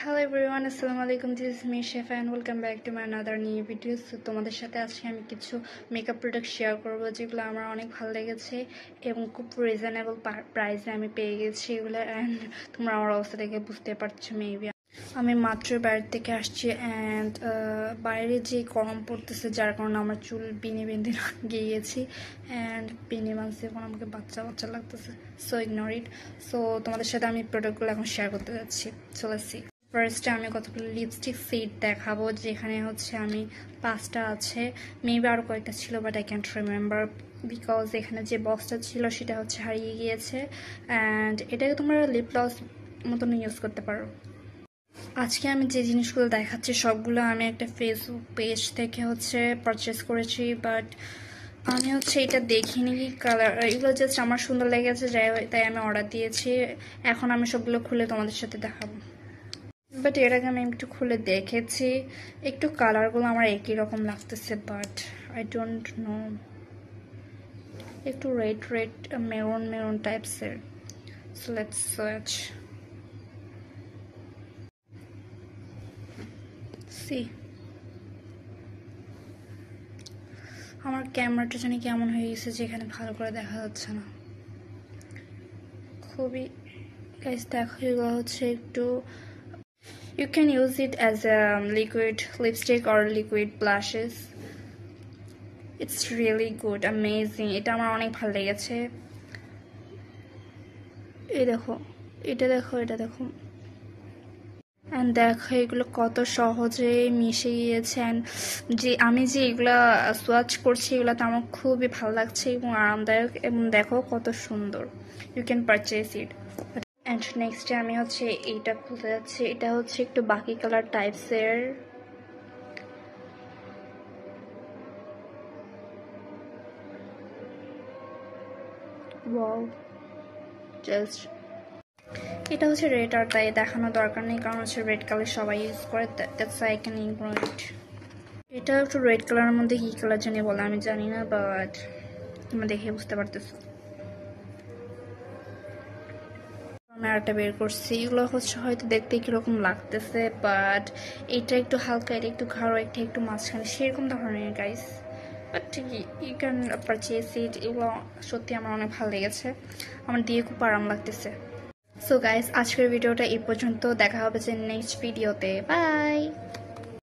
Hello everyone, assalamu alaikum. This is me Shefa and welcome back to my another new video. So তোমাদের সাথে আজকে আমি কিছু makeup product share করব যেগুলো আমার অনেক ভালো লেগেছে এবং খুব রিজনেবল প্রাইসে আমি পেয়ে গেছি এগুলো এন্ড তোমরা আমার অবস্থা দেখে বুঝতে পারছো মেবি আমি মাত্র বাইরে থেকে আসছি এন্ড বাইরে যে গরম পড়তেছে যার কারণে আমার চুল বিনে বেঁধে গিয়েছি এন্ড বিনে বাঁধছে এখন আমাকে বাচ্চা বাচ্চা লাগতেছে সো ইগনোর ইট সো তোমাদের সাথে আমি প্রোডাক্টগুলো এখন শেয়ার করতে যাচ্ছি চলে আসি ফার্স্টে আমি কতগুলো লিপস্টিক সেট দেখাবো যেখানে হচ্ছে আমি 5টা আছে মেবি আরও কয়েকটা ছিল but I can't remember because এখানে যে বক্সটা ছিল সেটা হচ্ছে হারিয়ে গিয়েছে অ্যান্ড এটাকে তোমরা লিপ গ্লস মতন ইউজ করতে পারো আজকে আমি যে জিনিসগুলো দেখাচ্ছি সবগুলো আমি একটা ফেসবুক পেজ থেকে হচ্ছে পারচেস করেছি বাট আমি হচ্ছে এটা দেখিনি কালার এগুলো জাস্ট আমার সুন্দর লেগেছে তাই আমি অর্ডার দিয়েছি এখন আমি সবগুলো খুলে তোমাদের সাথে দেখাবো বাট এর আগে আমি একটু খুলে দেখেছি একটু কালারগুলো আমার একই রকম লাগতেছে বাট আই ডোন্ট নো একটু রেড মেরুন টাইপসের সো লেটস সার্চ সি আমার ক্যামেরাটা জানি কেমন হয়ে গেছে যেখানে ভালো করে দেখা যাচ্ছে না খুবই গাইস দেখো এগুলো হচ্ছে একটু you can use it as a liquid lipstick or liquid blushes it's really good amazing এটা আমার অনেক ভালো লেগেছে এই দেখো এটা দেখো and দেখো এগুলো কত সহজে মিশে গিয়েছে and যে আমি যে এগুলা সোয়াচ করছি এগুলাতে আমার খুবই ভালো লাগছে এবং আরামদায়ক এবং দেখো কত সুন্দর you can purchase it and next আমি হচ্ছে এইটা খুলতে যাচ্ছি এটা হচ্ছে একটু বাকি কালার টাইপসের ওয়াও জাস্ট এটা হচ্ছে রেড আর তাই দেখানো দরকার নেই কারণ হচ্ছে রেড কালার সবাই ইউজ করে that's I can ignore it এটা একটু রেড কালারের মধ্যে কি কালার জানি বলে আমি জানি না বাট তোমরা দেখে বুঝতে পারতেছো আমি আরেকটা বের করছি এগুলো হচ্ছে হয়তো দেখতে কিরকম লাগতেছে বাট এটা একটু হালকা এটা একটু গাঢ় একটা একটু মাঝখানে সেরকম ধরনের guys but you can purchase it এগুলো সত্যি আমার অনেক ভালো লেগেছে আমার দিয়ে খুব আরাম লাগতেছে সো গাইস আজকের ভিডিওটা এই পর্যন্ত দেখা হবে যে নেক্সট ভিডিওতে বাই